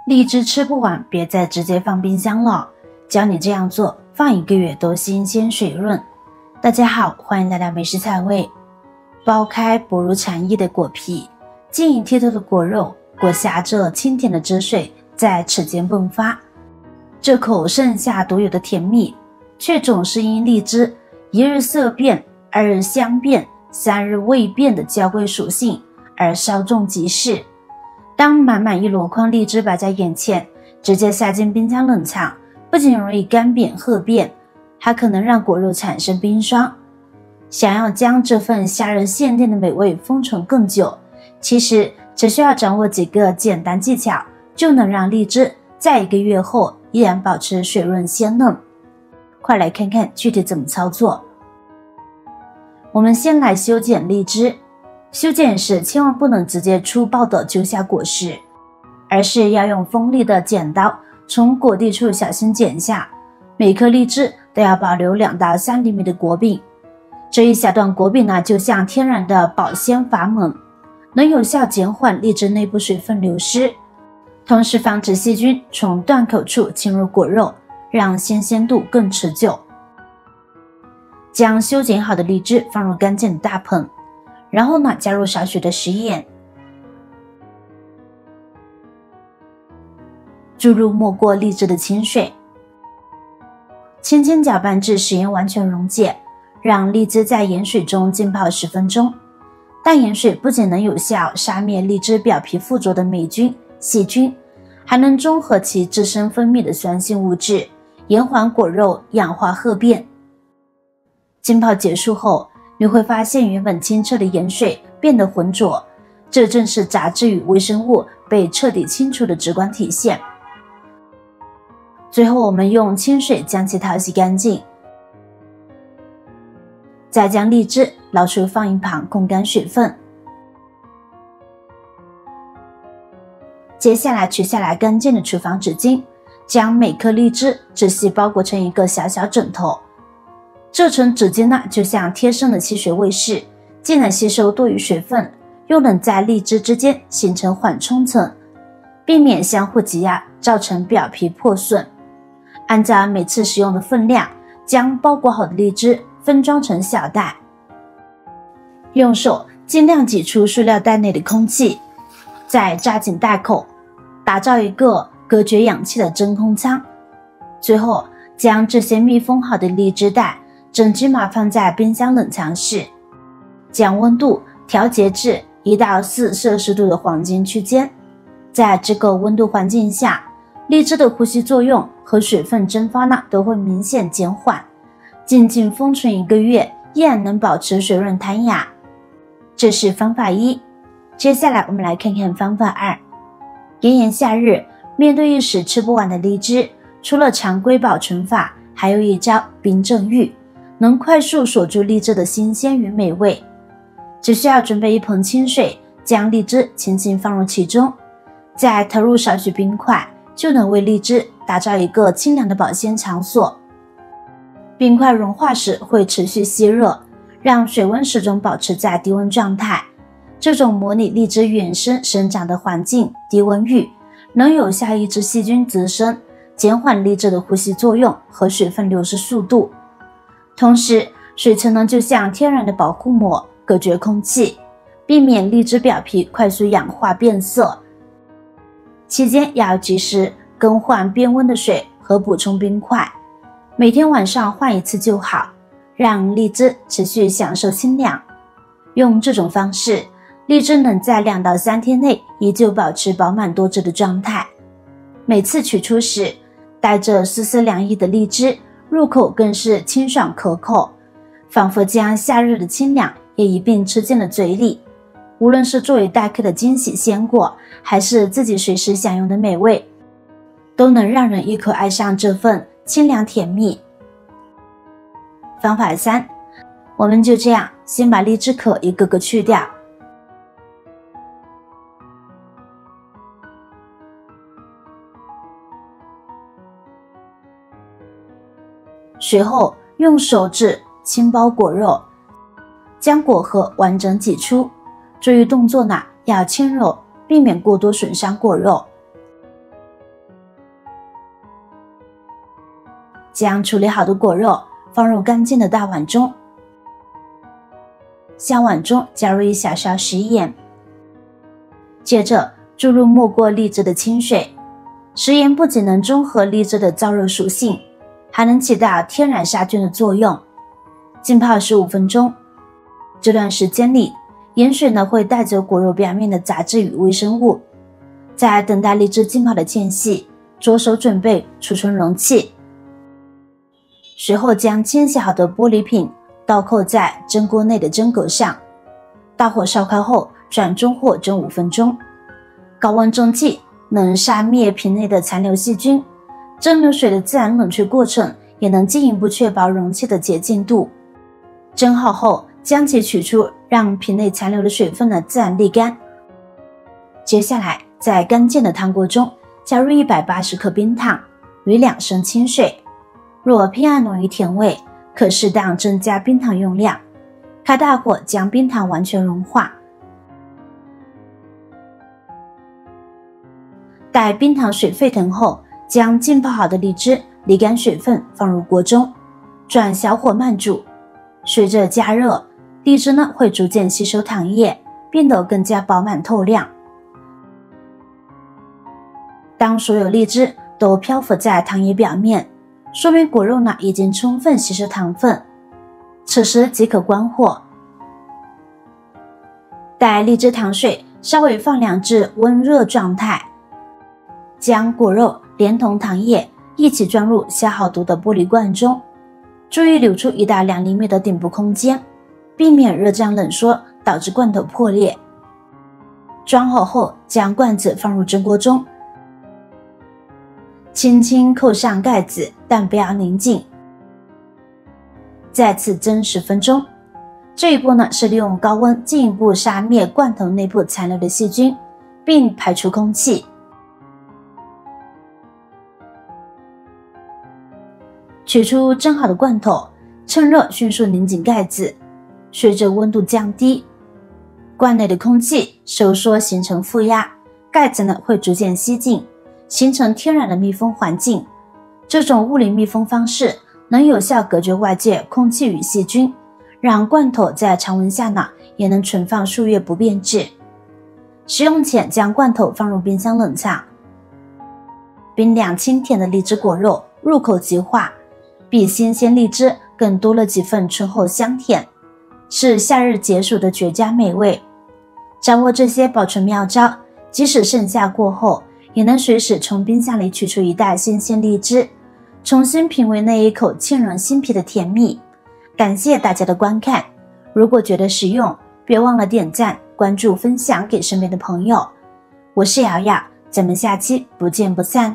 荔枝吃不完，别再直接放冰箱了。教你这样做，放1个月都新鲜水润。大家好，欢迎来到美食菜味。剥开薄如蝉翼的果皮，晶莹剔透的果肉裹挟着清甜的汁水在齿间迸发，这口盛夏独有的甜蜜，却总是因荔枝1日色变、2日香变、3日味变的娇贵属性而稍纵即逝。当满满一箩筐荔枝摆在眼前，直接下进冰箱冷藏，不仅容易干瘪褐变，还可能让果肉产生冰霜。想要将这份夏日限定的美味封存更久，其实只需要掌握几个简单技巧，就能让荔枝在1个月后依然保持水润鲜嫩。快来看看具体怎么操作。我们先来修剪荔枝。修剪时千万不能直接粗暴地揪下果实，而是要用锋利的剪刀从果蒂处小心剪下，每颗荔枝都要保留2到3厘米的果柄。这一小段果柄呢，就像天然的保鲜阀门，能有效减缓荔枝内部水分流失，同时防止细菌从断口处侵入果肉，让新鲜度更持久。将修剪好的荔枝放入干净的大盆，然后呢，加入少许的食盐，注入没过荔枝的清水，轻轻搅拌至食盐完全溶解，让荔枝在盐水中浸泡10分钟。淡盐水不仅能有效杀灭荔枝表皮附着的霉菌、细菌，还能中和其自身分泌的酸性物质，延缓果肉氧化褐变。浸泡结束后，你会发现原本清澈的盐水变得浑浊，这正是杂质与微生物被彻底清除的直观体现。最后我们用清水将其淘洗干净，再将荔枝捞出放一旁控干水分。接下来取下来干净的厨房纸巾，将每颗荔枝仔细包裹成一个小小枕头。这层纸巾呢，就像贴身的吸水卫士，既能吸收多余水分，又能在荔枝之间形成缓冲层，避免相互挤压造成表皮破损。按照每次使用的分量，将包裹好的荔枝分装成小袋，用手尽量挤出塑料袋内的空气，再扎紧袋口，打造一个隔绝氧气的真空舱。最后将这些密封好的荔枝袋整齐码放在冰箱冷藏室，将温度调节至1到4摄氏度的黄金区间。在这个温度环境下，荔枝的呼吸作用和水分蒸发呢都会明显减缓，静静封存1个月，依然能保持水润弹牙。这是方法1。接下来我们来看看方法2。炎炎夏日，面对一时吃不完的荔枝，除了常规保存法，还有一招冰镇浴，能快速锁住荔枝的新鲜与美味。只需要准备一盆清水，将荔枝轻轻放入其中，再投入少许冰块，就能为荔枝打造一个清凉的保鲜场所。冰块融化时会持续吸热，让水温始终保持在低温状态。这种模拟荔枝原生生长的环境低温浴，能有效抑制细菌滋生，减缓荔枝的呼吸作用和水分流失速度。同时，水层呢就像天然的保护膜，隔绝空气，避免荔枝表皮快速氧化变色。期间要及时更换变温的水和补充冰块，每天晚上换1次就好，让荔枝持续享受清凉。用这种方式，荔枝能在2到3天内依旧保持饱满多汁的状态。每次取出时，带着丝丝凉意的荔枝入口更是清爽可口，仿佛将夏日的清凉也一并吃进了嘴里。无论是作为待客的惊喜鲜果，还是自己随时享用的美味，都能让人一口爱上这份清凉甜蜜。方法3，我们就这样先把荔枝壳一个个去掉，随后用手指轻剥果肉，将果核完整挤出。注意动作呢要轻柔，避免过多损伤果肉。将处理好的果肉放入干净的大碗中，小碗中加入一小勺食盐，接着注入没过荔枝的清水。食盐不仅能中和荔枝的燥热属性，还能起到天然杀菌的作用。浸泡15分钟，这段时间里，盐水呢会带走果肉表面的杂质与微生物。在等待荔枝浸泡的间隙，着手准备储存容器。随后将清洗好的玻璃瓶倒扣在蒸锅内的蒸格上，大火烧开后转中火蒸5分钟。高温蒸汽能杀灭瓶内的残留细菌，蒸馏水的自然冷却过程也能进一步确保容器的洁净度。蒸好后将其取出，让瓶内残留的水分自然沥干。接下来在干净的汤锅中加入180克冰糖与2升清水，若偏爱浓郁甜味，可适当增加冰糖用量。开大火将冰糖完全融化。待冰糖水沸腾后，将浸泡好的荔枝沥干水分放入锅中，转小火慢煮。随着加热，荔枝会逐渐吸收糖液，变得更加饱满透亮。当所有荔枝都漂浮在糖液表面，说明果肉已经充分吸收糖分，此时即可关火。待荔枝糖水稍微放凉至温热状态，将果肉连同糖液一起装入消好毒的玻璃罐中，注意留出1到2厘米的顶部空间，避免热胀冷缩导致罐头破裂。装好后将罐子放入蒸锅中，轻轻扣上盖子，但不要拧紧。再次蒸10分钟。这一步是利用高温进一步杀灭罐头内部残留的细菌，并排出空气。取出蒸好的罐头，趁热迅速拧紧盖子，随着温度降低，罐内的空气收缩形成负压，盖子会逐渐吸进，形成天然的密封环境。这种物理密封方式能有效隔绝外界空气与细菌，让罐头在常温下也能存放数月不变质。食用前将罐头放入冰箱冷藏。冰凉清甜的荔枝果肉入口即化，比新鲜荔枝更多了几分醇厚香甜，是夏日解暑的绝佳美味。掌握这些保存妙招，即使盛夏过后，也能随时从冰箱里取出一袋新鲜荔枝，重新品味那一口沁人心脾的甜蜜。感谢大家的观看，如果觉得实用，别忘了点赞、关注、分享给身边的朋友。我是瑶瑶，咱们下期不见不散。